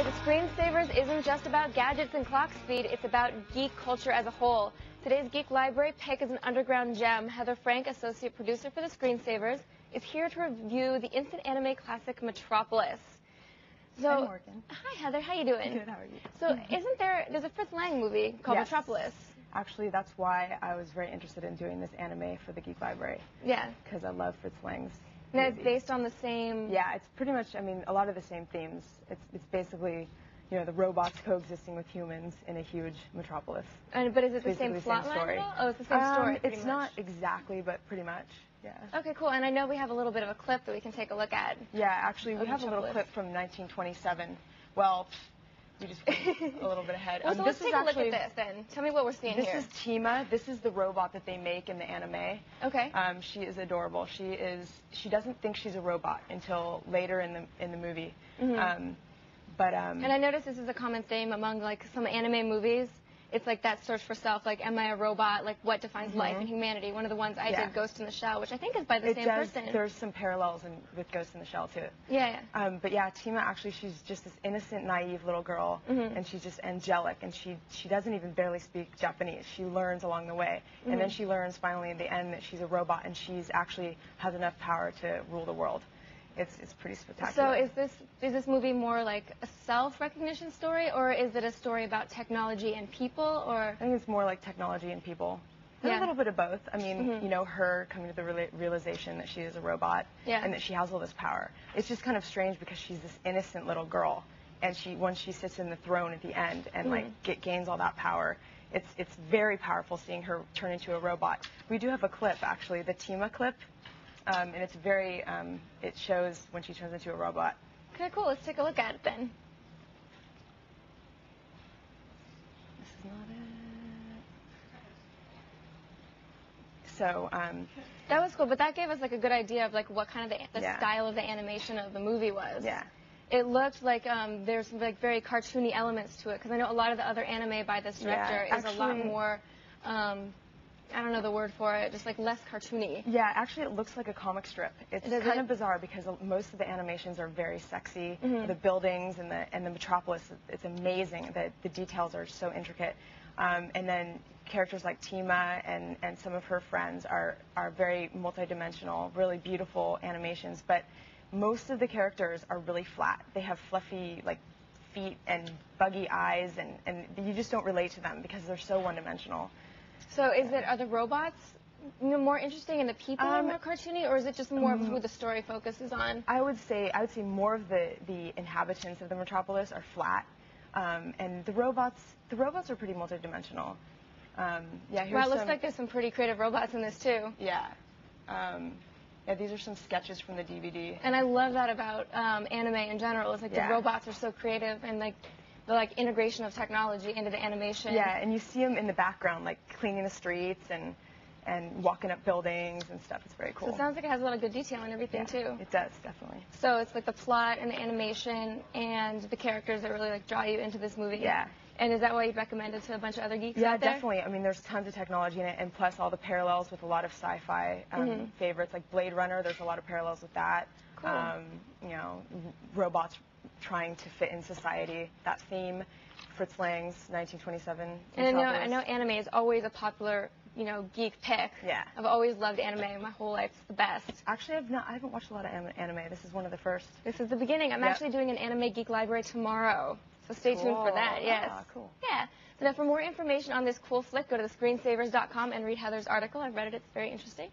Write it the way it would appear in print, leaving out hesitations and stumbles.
right, the Screensavers isn't just about gadgets and clock speed, it's about geek culture as a whole. Today's Geek Library pick is an underground gem. Heather Frank, associate producer for the Screensavers, is here to review the instant anime classic Metropolis. Hi, Morgan. Hi Heather, how you doing? Good, how are you? So there's a Fritz Lang movie called Yes. Metropolis. Actually, that's why I was very interested in doing this anime for the Geek Library. Yeah. Because I love Fritz Lang's And movies. it's based on the same... Yeah, it's pretty much, I mean, a lot of the same themes. It's basically, you know, the robots coexisting with humans in a huge metropolis. But is it the Basically same the plot same line story. at all? Oh, it's the same story, pretty It's much. not exactly, but pretty much, yeah. Okay, cool. And I know we have a little bit of a clip that we can take a look at. Yeah, actually, we have a little Metropolis. clip from 1927. Well, we just went a little bit ahead. Well, so let's take a look at this then. Tell me what we're seeing here. This is Tima. This is the robot that they make in the anime. Okay. She is adorable. She doesn't think she's a robot until later in the movie. Mm-hmm. And I noticed this is a common theme among like some anime movies. It's like that search for self, like, am I a robot? Like, what defines life and humanity? One of the ones I did, Ghost in the Shell, which I think is by the same person. There's some parallels with Ghost in the Shell, too. Yeah. But yeah, Tima, actually, she's just this innocent, naive little girl, and she's just angelic, and she doesn't even barely speak Japanese. She learns along the way, and then she learns finally in the end that she's a robot, and she's actually has enough power to rule the world. It's pretty spectacular. So is this movie more like a self-recognition story, or is it a story about technology and people, or? I think it's more like technology and people. And a little bit of both. I mean, you know, her coming to the realization that she is a robot and that she has all this power. It's just kind of strange because she's this innocent little girl, and once she sits in the throne at the end and like gains all that power, it's very powerful seeing her turn into a robot. We do have a clip, actually, the Tima clip. And it's very, it shows when she turns into a robot. Okay, cool. Let's take a look at it then. This is not it. So, that was cool, but that gave us like a good idea of like what kind of the style of the animation of the movie was. Yeah. It looked like there's like very cartoony elements to it, because I know a lot of the other anime by this director is a lot more. I don't know the word for it, just like less cartoony. Yeah, actually it looks like a comic strip. It's kind of bizarre because most of the animations are very sexy. The buildings and the Metropolis, it's amazing. The details are so intricate. And then characters like Tima and some of her friends are very multidimensional, really beautiful animations. But most of the characters are really flat. They have fluffy like feet and buggy eyes, and you just don't relate to them because they're so one-dimensional. So are the robots more interesting and the people are more cartoony, or is it just more of who the story focuses on? I would say more of the inhabitants of the Metropolis are flat, and the robots are pretty multidimensional. Here's it looks like there's some pretty creative robots in this too. Yeah. Yeah, these are some sketches from the DVD. And I love that about anime in general. It's like the robots are so creative, and like the integration of technology into the animation. Yeah, and you see them in the background, like cleaning the streets and walking up buildings and stuff. It's very cool. So it sounds like it has a lot of good detail and everything too. It does, definitely. So it's like the plot and the animation and the characters that really like draw you into this movie. Yeah. And is that why you'd recommend it to a bunch of other geeks out there? Yeah, definitely. I mean, there's tons of technology in it, and plus all the parallels with a lot of sci-fi favorites, like Blade Runner. There's a lot of parallels with that. Cool. You know, robots trying to fit in society. That theme, Fritz Lang's 1927. And I know anime is always a popular, geek pick. Yeah. I've always loved anime my whole life. It's the best. Actually, I haven't watched a lot of anime. This is one of the first. This is the beginning. I'm actually doing an anime Geek Library tomorrow. So stay tuned for that, yes. Ah, cool. Yeah. So now for more information on this cool flick, go to thescreensavers.com and read Heather's article. I've read it. It's very interesting.